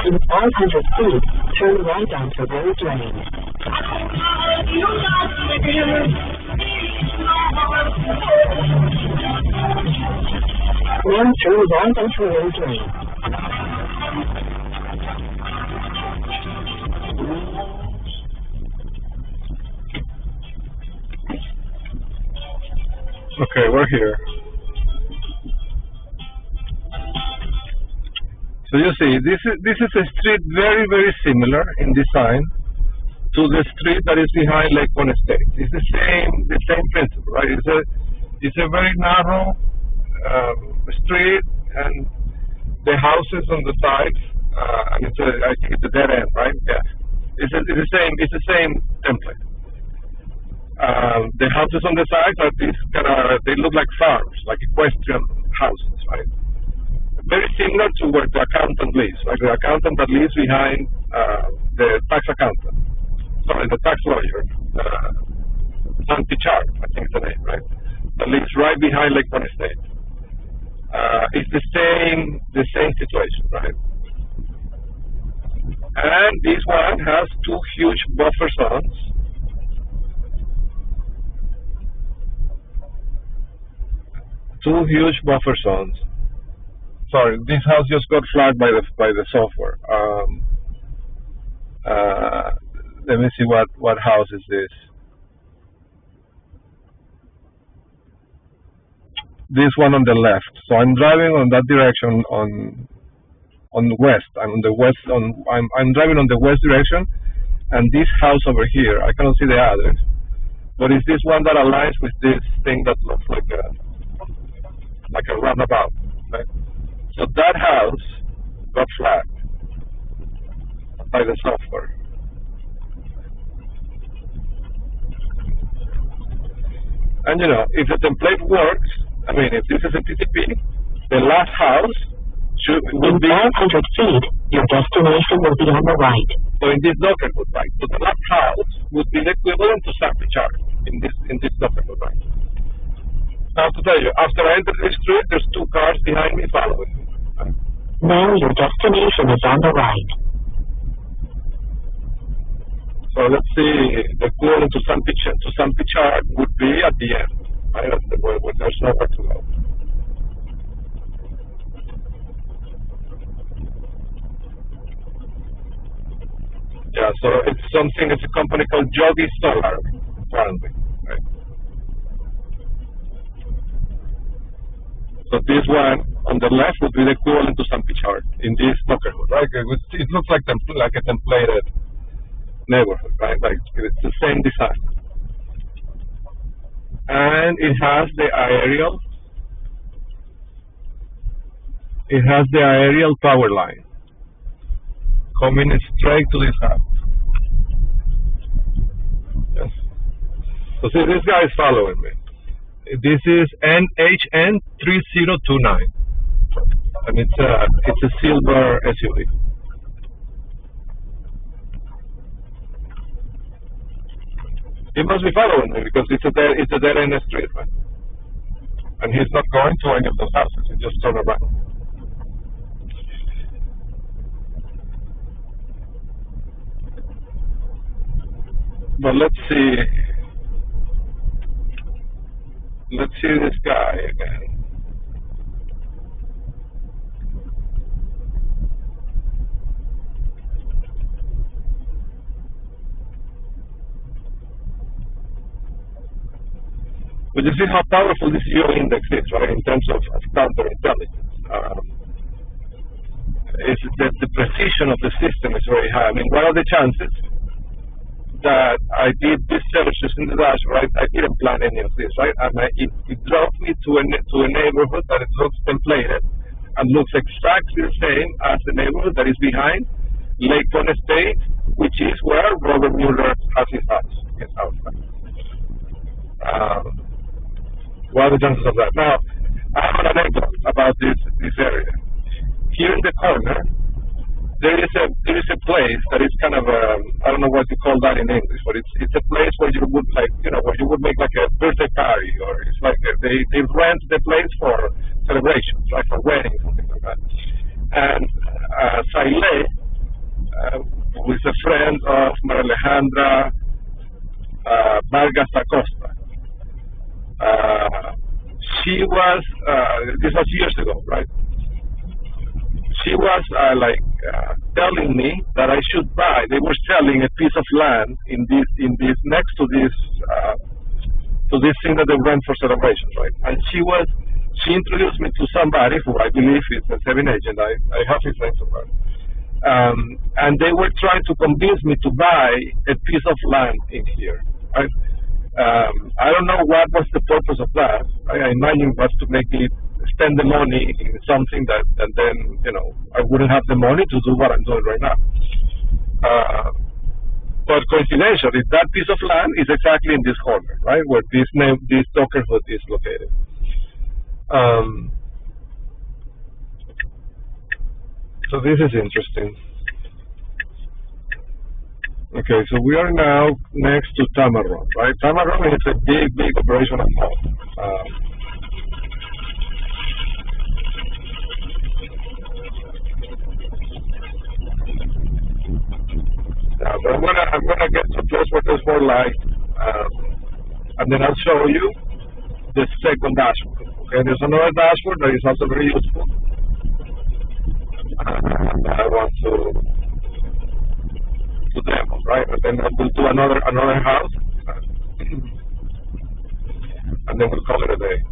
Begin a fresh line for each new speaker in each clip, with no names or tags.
In 500 feet, turn right onto Road Lane. Then turn right onto Road Lane.
Okay, we're here. So you see, this is a street very similar in design to the street that is behind Lake One Estate. It's the same principle, right? It's a very narrow street, and the houses on the sides, and I think it's a dead end, right? Yeah, it's the same template. The houses on the sides are they look like farms, like equestrian houses, right? Very similar to where the accountant lives, like the accountant that lives behind the tax accountant, the tax lawyer, Santi Char, I think it's the name, right? That lives right behind Lake One Estate. It's the same situation, right? And this one has two huge buffer zones. Two huge buffer zones. Sorry, this house just got flagged by the software. Let me see what house is this. This one on the left. So I'm driving on that direction on west. I'm driving on the west direction, and this house over here, I cannot see the others, but it's this one that aligns with this thing that looks like a roundabout, right? So that house got flagged by the software. And if the template works, I mean, if this is a TCP, the last house would be
500 feet. Your destination will be on the right.
So in this Docker-code, right? So the last house would be the equivalent to Santi Char in this Docker-code, right? Now to tell you, after I enter the street, there's two cars behind me following me. Right?
Now your destination is on the right.
So let's see, the equivalent to Santi Char would be at the end, right? Where there's nowhere to go. Yeah, so it's a company called Jogi Solar, apparently, right? So this one on the left would be the equivalent to Santi Char in this neighborhood, right? It looks like a templated neighborhood, right? Like it's the same design, and it has the aerial. It has the aerial power line coming straight to this house. Yes. So see, this guy is following me. This is NHN 3029, and it's a silver SUV. He must be following me because it's a dead end street, right? And he's not going to any of those houses. He just turned around. But let's see this guy again. But you see how powerful this Euro index is, right, in terms of counterintelligence. The precision of the system is very high. I mean, what are the chances that I did this searches in the dashboard, right? I didn't plan any of this, right? And it drove me to a neighborhood that it looks templated and looks exactly the same as the neighborhood that is behind Lake Point State, which is where Robert Mueller has his house in Southside. What are the chances of that? Now, I have an anecdote about this area. Here in the corner, there is a place that is kind of I don't know what you call that in English, but it's a place where you would where you would make like a birthday party, or it's like they rent the place for celebrations, right, for weddings, something like that. And Saile, who is a friend of Maria Alejandra Vargas Acosta, she was this was years ago, right? She was telling me that I should buy. They were selling a piece of land in this next to this thing that they rent for celebrations, right? And she introduced me to somebody who I believe is a saving agent. I have his name somewhere. And they were trying to convince me to buy a piece of land in here, right? I don't know what was the purpose of that. I imagine it was to make me spend the money in something that then I wouldn't have the money to do what I'm doing right now. But coincidentally, that piece of land is exactly in this corner, right, where this Dockerhood is located. So this is interesting. Okay, so we are now next to Tamarron, right? Tamarron is a big operational hub. But I'm gonna get to a place where there's more light, and then I'll show you the second dashboard. Okay, there's another dashboard that is also very useful. I want to demo, right? And then we'll do another house, and then we'll call it a day.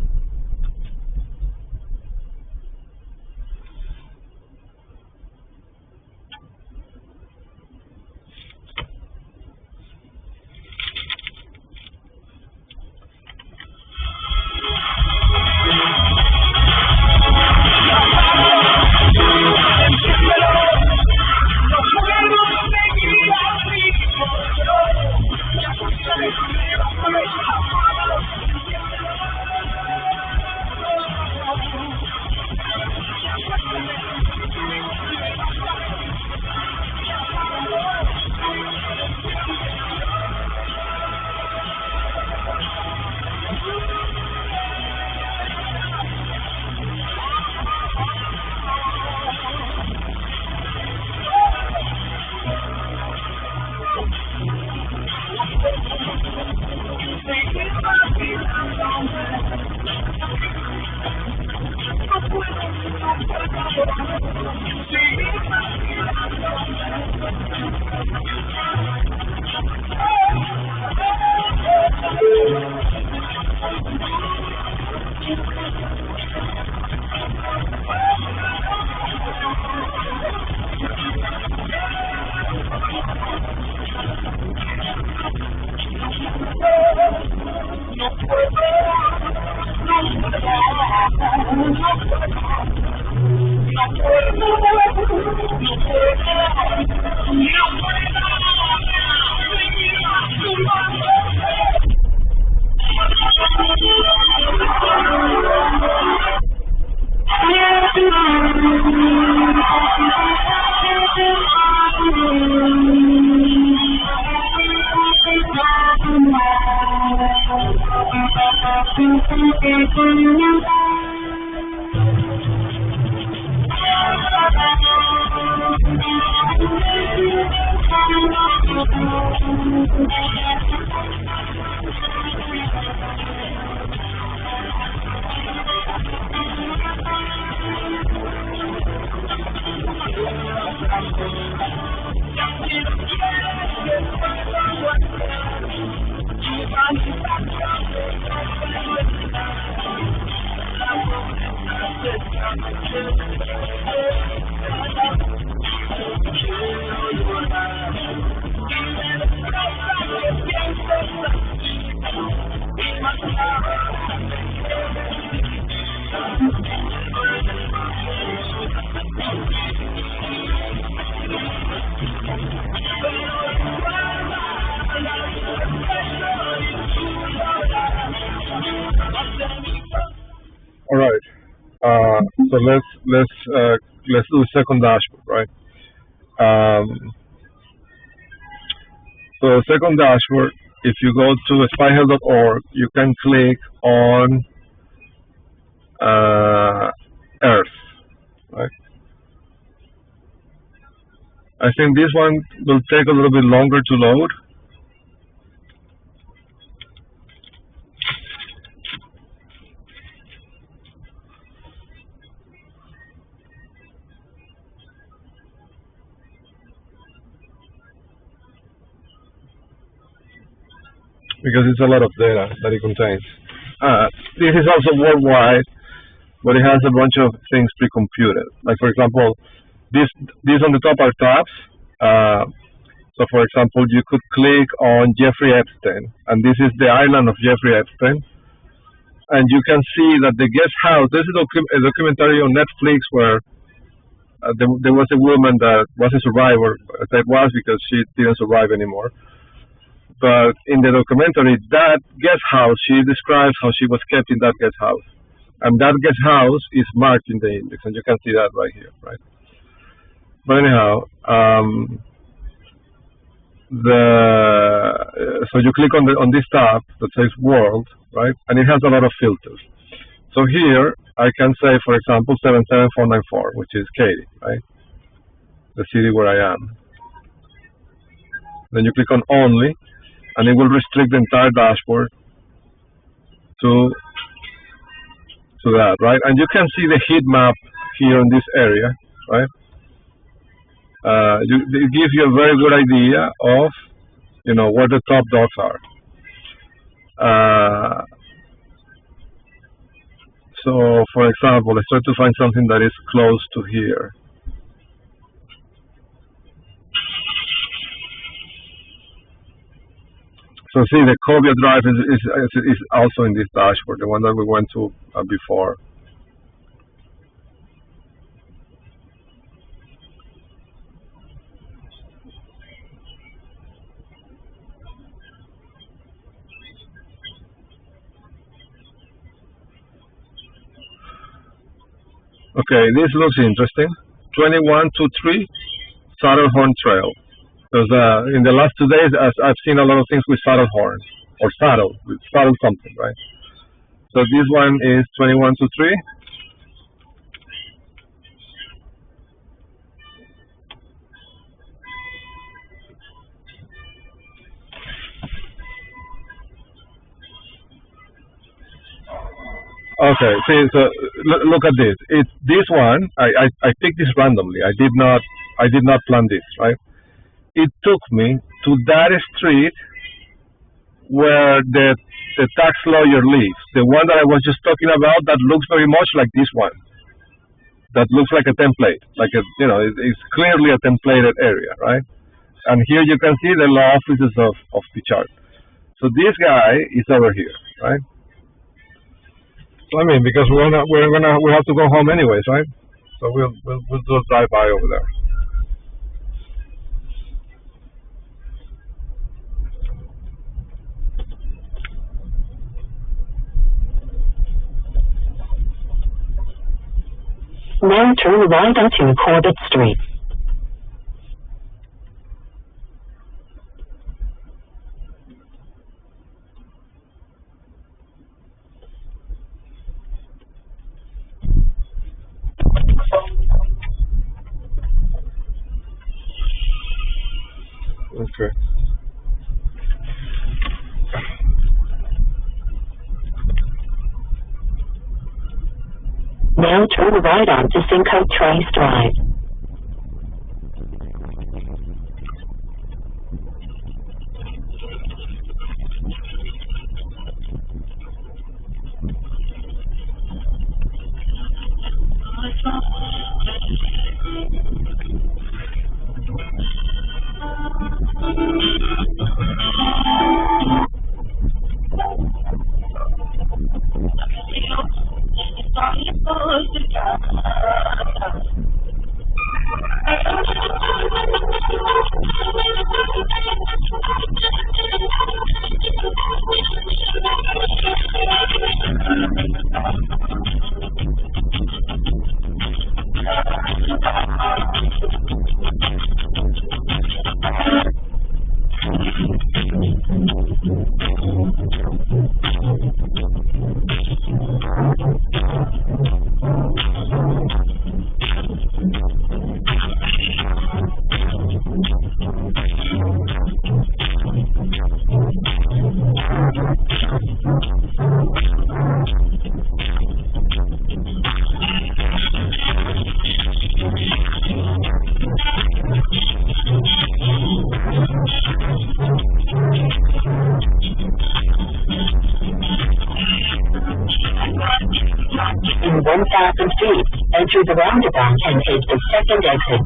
All right. So let's do the second dashboard, right? Um, so the second dashboard, if you go to spyhealth.org, you can click on Earth, right? I think this one will take a little bit longer to load. Because it's a lot of data that it contains. This is also worldwide, but it has a bunch of things pre-computed. Like for example, these on the top are tabs. So for example, you could click on Jeffrey Epstein, and this is the island of Jeffrey Epstein. And you can see that the guest house, there's a documentary on Netflix where there was a woman that was a survivor, that was because she didn't survive anymore. But in the documentary, that guest house, she describes how she was kept in that guest house. And that guest house is marked in the index, and you can see that right here, right? But anyhow, so you click on this tab that says world, right? And it has a lot of filters. So here, I can say, for example, 77494, which is Katy, right? The city where I am. Then you click on only, and it will restrict the entire dashboard to that, right? And you can see the heat map here in this area, right? It gives you a very good idea of, where the top dots are. So, for example, let's try to find something that is close to here. So see, the Cobia drive is also in this dashboard, the one that we went to before. Okay, this looks interesting. 2123 Saddlehorn Trail. Because in the last 2 days, I've seen a lot of things with Saddlehorn, or saddle something, right? So this one is 2123. Okay, see, so look at this. It's this one. I picked this randomly. I did not plan this, right? It took me to that street where the tax lawyer lives. The one that I was just talking about, that looks very much like this one. That looks like a template, it's clearly a templated area, right? And here you can see the law offices of Pichard. So this guy is over here, right? So, I mean, because we have to go home anyways, right? So we'll just drive by over there.
Now turn right onto Corbett Street.
Okay.
Now turn right onto Cinco Trace Drive. Enter the roundabout and take the second exit.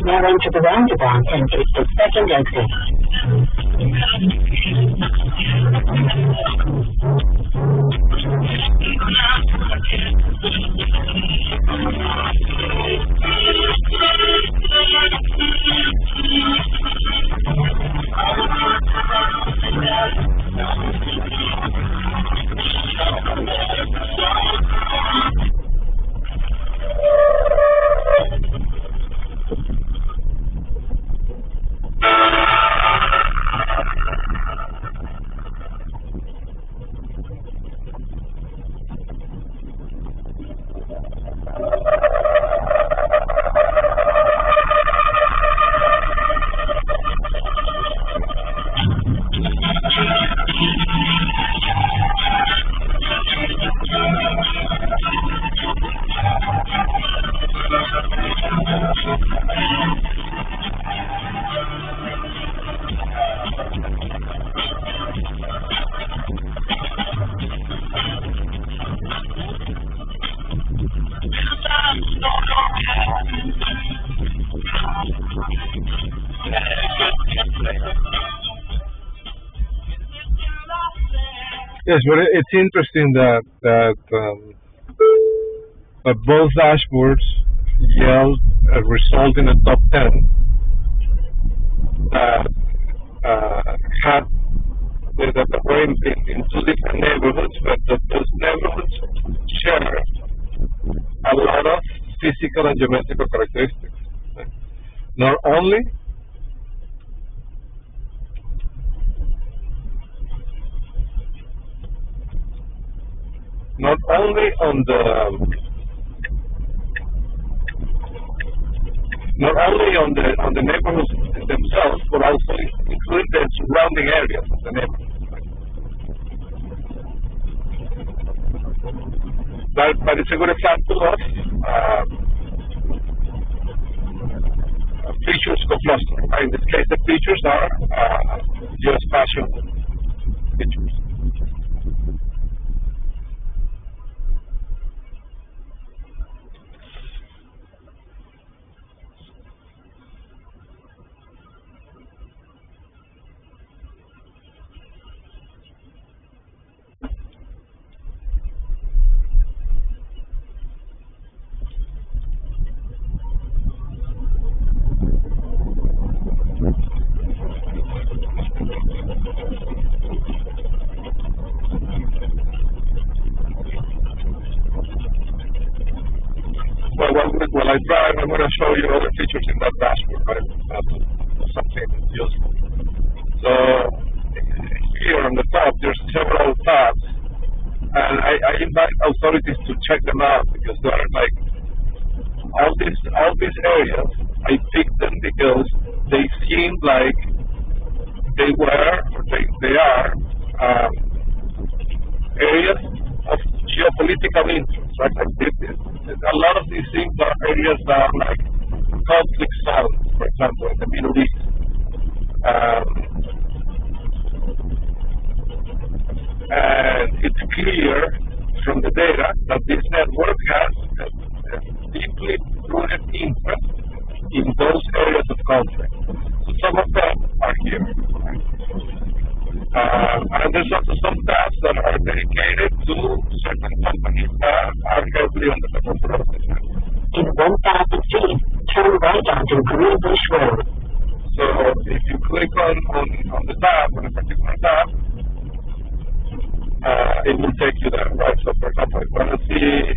Now enter the roundabout and take the second exit.
Yes, but it's interesting that both dashboards yield a result in the top 10 that had that were in two different neighborhoods, but those neighborhoods share a lot of physical and geometrical characteristics. Not only on the neighborhoods themselves, but also including the surrounding areas of the neighborhood. But it's a good example of features co-clustering. In this case, the features are geospatial features. While I drive, I'm going to show you other features in that dashboard, right? That's something useful. So here on the top, there's several tabs, and I invite authorities to check them out because they're like all these areas. I picked them because they seem like they were or they are areas of geopolitical interest, right? Like a lot of these things are areas that are like conflict zones, for example, in the Middle East. And it's clear from the data that this network has a deeply rooted interest in those areas of conflict. So some of them are here. And there's also some tabs that are dedicated to certain companies that are heavily on the control of this network.
In 1,000 feet, turn right onto Greenbush Road.
So if you click on the tab, on a particular tab, it will take you there, right? So for example, if you want to see,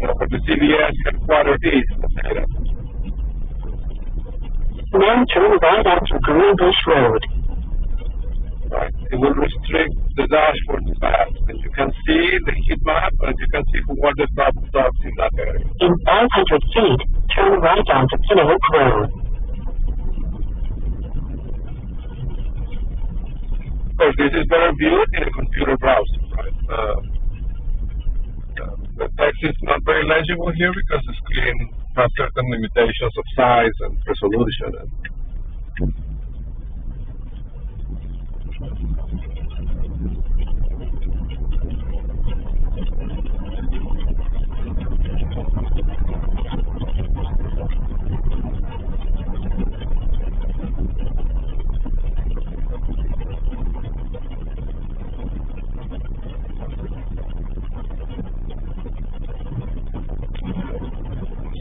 where the CBS headquarters is, let's say that.
Now turn right onto Greenbush Road.
Right. It will restrict the dashboard to that. And you can see the heat map, and you can see who are the top stops in that area.
In 500 feet, turn right onto Pinnacle Road.
Of course, this is better viewed in a computer browser, right? text is not very legible here because the screen has certain limitations of size and resolution.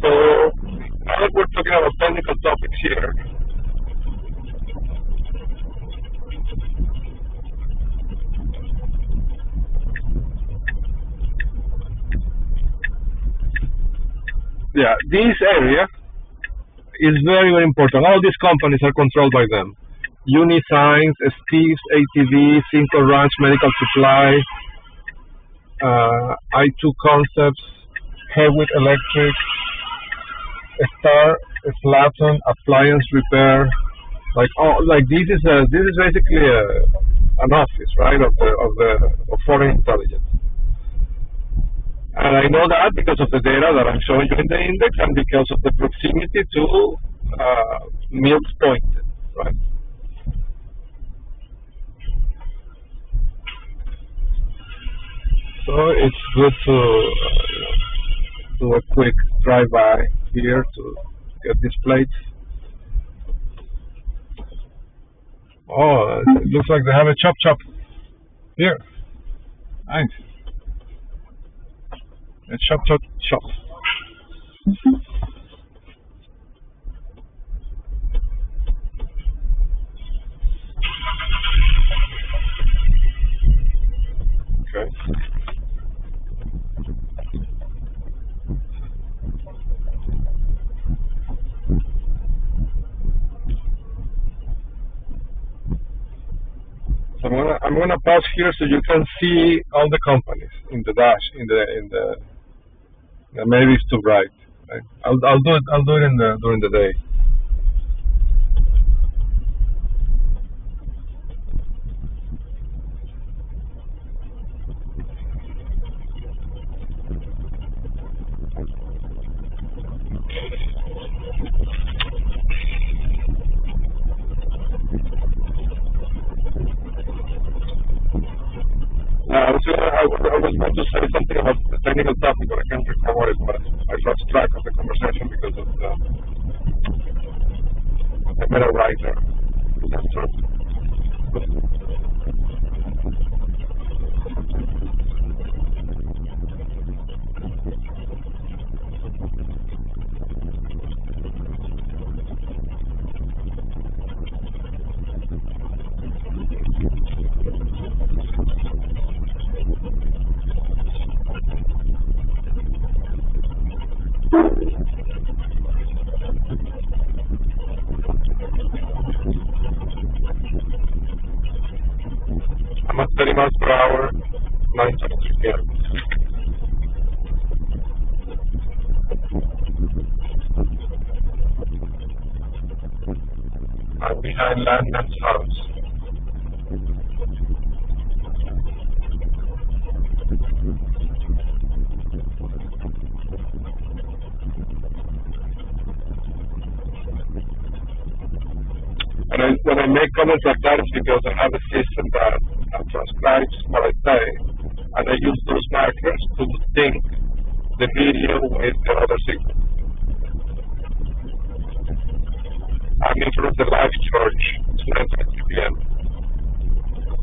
So now that we're talking about technical topics here, yeah, this area is very, very important. All these companies are controlled by them. Unisigns, Steve's, ATV, Cinco Ranch Medical Supply, I2 Concepts, Hewitt Electric, Star, Slaton, Appliance Repair. Like this is basically an office, right, of foreign intelligence. And I know that because of the data that I'm showing you in the index and because of the proximity to Mills Point, right? So it's good to do a quick drive-by here to get these plates. Oh, it looks like they have a chop here. Nice. A chop. Okay. So I'm gonna pause here so you can see all the companies in the dash maybe it's too bright. Right? I'll do it during the day. I was going to say something about the technical topic, but I can't remember it. But I lost track of the conversation because of the meta writer. That's true. I'm at 30 miles per hour, 9:23 p.m. I'm behind Landman's house. And when I make comments like that, it's because I have a system that transcribes what I say, and I use those markers to sync the video with the other signal. I'm in front of the live church. It's 9:20 p.m.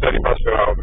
30 miles per hour.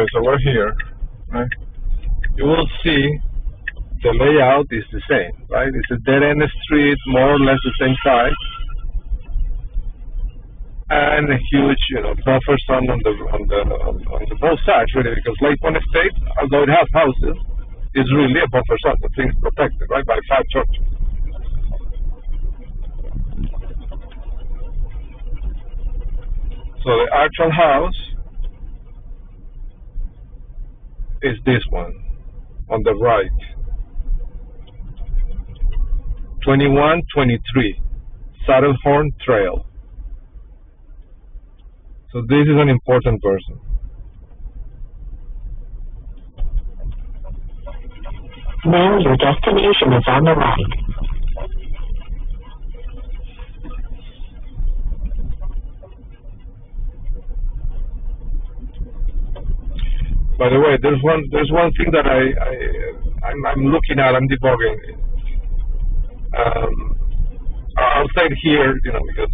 Okay, so we're here, right? You will see the layout is the same, right? It's a dead-end street, more or less the same size, and a huge, buffer zone on the both sides, really, because Lake One Estate, although it has houses, is really a buffer zone. The thing's protected, right, by 5 churches. So the actual house is this one on the right, 2123 Saddlehorn Trail. So this is an important person.
Now your destination is on the right.
By the way, there's one thing that I'm looking at. I'm debugging. I'll say it here, because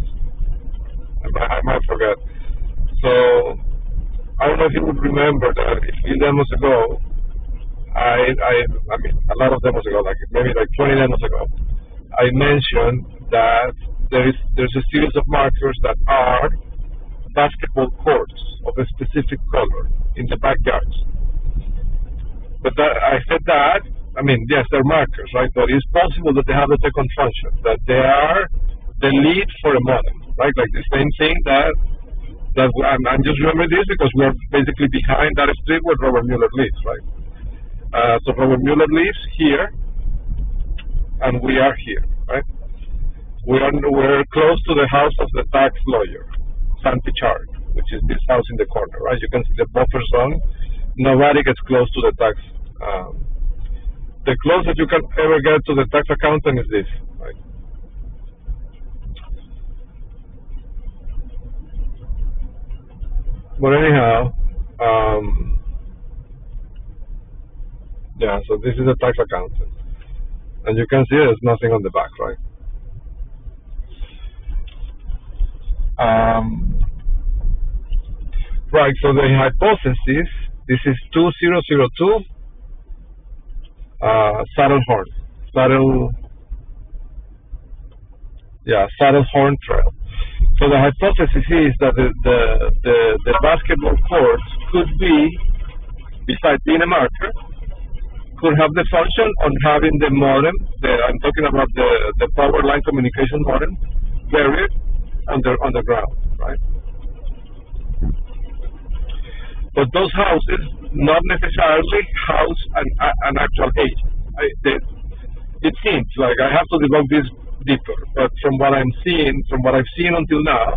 I might forget. So I don't know if you would remember that a few demos ago, I mean a lot of demos ago, maybe 20 demos ago, I mentioned that there's a series of markers that are basketball courts of a specific color in the backyards. But I said that, I mean, yes, they're markers, right? But it's possible that they have a second function, that they are the lead for a modem, right? Like the same thing that I'm just remembering this because we're basically behind that street where Robert Mueller lives, right? So Robert Mueller lives here, and we are here, right? We're close to the house of the tax lawyer, Santi Chard, which is this house in the corner, right? You can see the buffer zone. Nobody gets close to the tax. The closest you can ever get to the tax accountant is this, right? But anyhow, yeah, so this is a tax accountant. And you can see there's nothing on the back, right? Right, so the hypothesis, this is 2002 Saddlehorn Trail. So the hypothesis is that the basketball courts could be, besides being a marker, could have the function on having the modem, I'm talking about the power line communication modem, buried underground, right? But those houses not necessarily house an actual agent. It seems like I have to debug this deeper, but from what I've seen until now,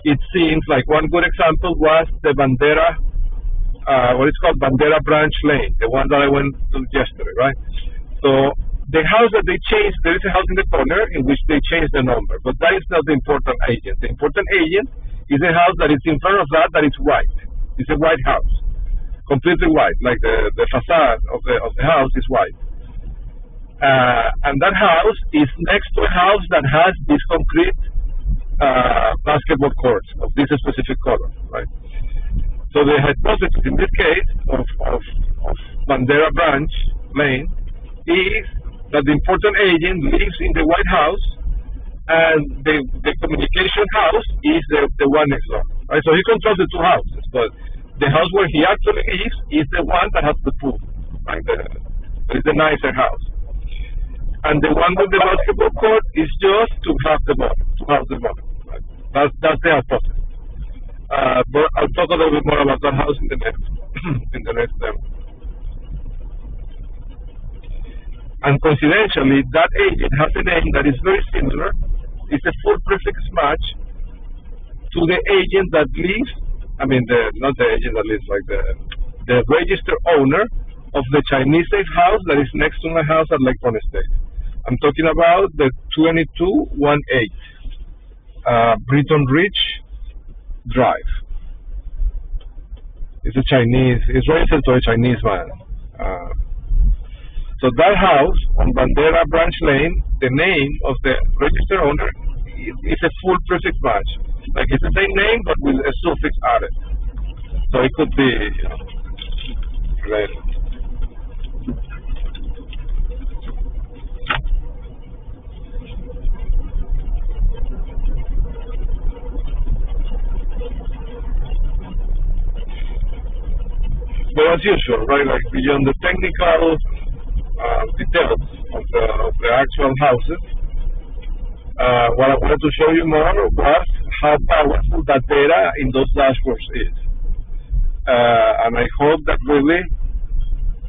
it seems like one good example was the Bandera, what is called Bandera Branch Lane, the one that I went to yesterday, right? So the house that they changed, there is a house in the corner in which they changed the number, but that is not the important agent. The important agent is a house that is in front of that is white. It's a white house, completely white, like the facade of the house is white. And that house is next to a house that has this concrete basketball courts of this specific color, right? So the hypothesis in this case of Bandera Branch Lane is that the important agent lives in the White House, and the communication house is the one next door, right? So he controls the two houses, but the house where he actually lives is the one that has the pool, right? It's the nicer house. And the one with the basketball court is just to have the modem, right? That's the hypothesis. But I'll talk a little bit more about that house in the next demo. And coincidentally, that agent has a name that is very similar. It's a full prefix match to the agent that lives. I mean, not the agent that lives, like the registered owner of the Chinese safe house that is next to my house at Lake One Estate. I'm talking about the 2218 Britton Ridge Drive. It's registered to a Chinese man. So that house on Bandera Branch Lane, the name of the registered owner is a full prefix match. Like it's the same name but with a suffix added. So it could be related. But as usual, right, like beyond the technical details of the actual houses, what I wanted to show you more was how powerful that data in those dashboards is. And I hope that really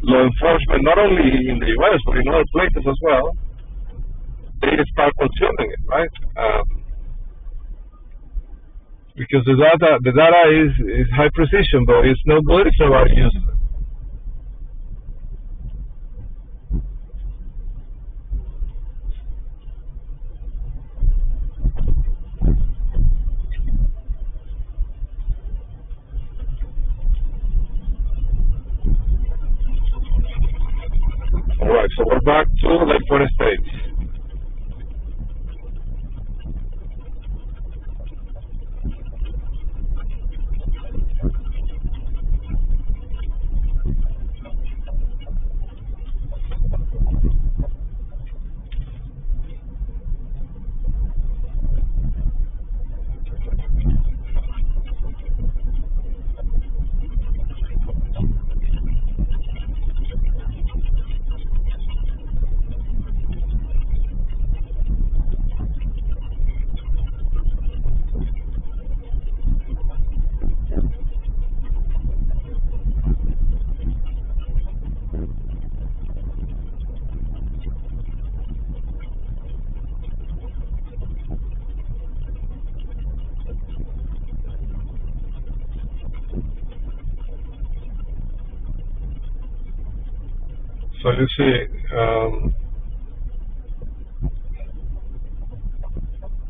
law enforcement, not only in the US, but in other places as well, they start consuming it, right? Because the data is high precision, but it's no good if nobody uses it. All right, so we're back to Lake Forest Estates. So you see,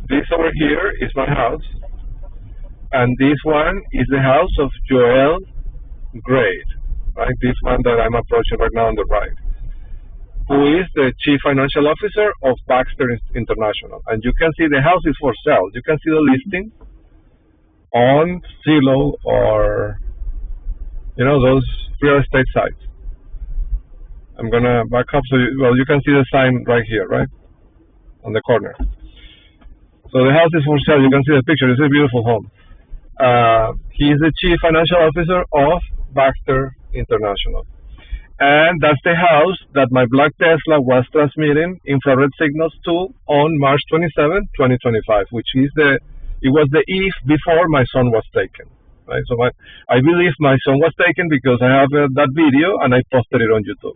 this over here is my house, and this one is the house of Joel Grade, right? This one that I'm approaching right now on the right, who is the Chief Financial Officer of Baxter International. And you can see the house is for sale. You can see the listing on Zillow or, you know, those real estate sites. I'm gonna back up so you can see the sign right here, right? On the corner. So the house is for sale. You can see the picture. It's a beautiful home. He is the Chief Financial Officer of Baxter International. And that's the house that my black Tesla was transmitting infrared signals to on March 27, 2025, which is it was the eve before my son was taken. Right? So I believe my son was taken because I have that video and I posted it on YouTube.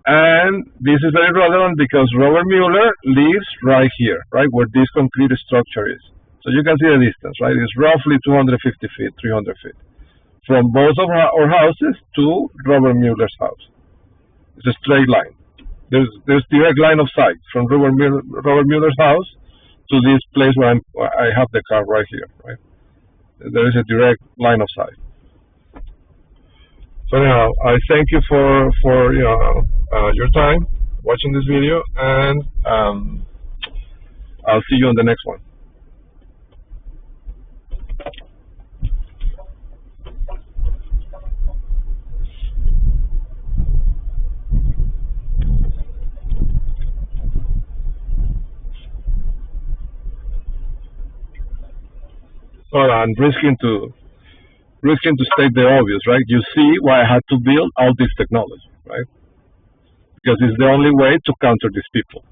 And this is very relevant because Robert Mueller lives right here, right where this concrete structure is. So you can see the distance, right? It's roughly 250 feet, 300 feet. From both of our houses to Robert Mueller's house. It's a straight line. There's direct line of sight from Robert Mueller's house to this place where I have the car right here, right? There is a direct line of sight. So anyhow, I thank you for your time watching this video, and I'll see you on the next one. Well, I'm risking to state the obvious, right? You see why I had to build all this technology, right? Because it's the only way to counter these people.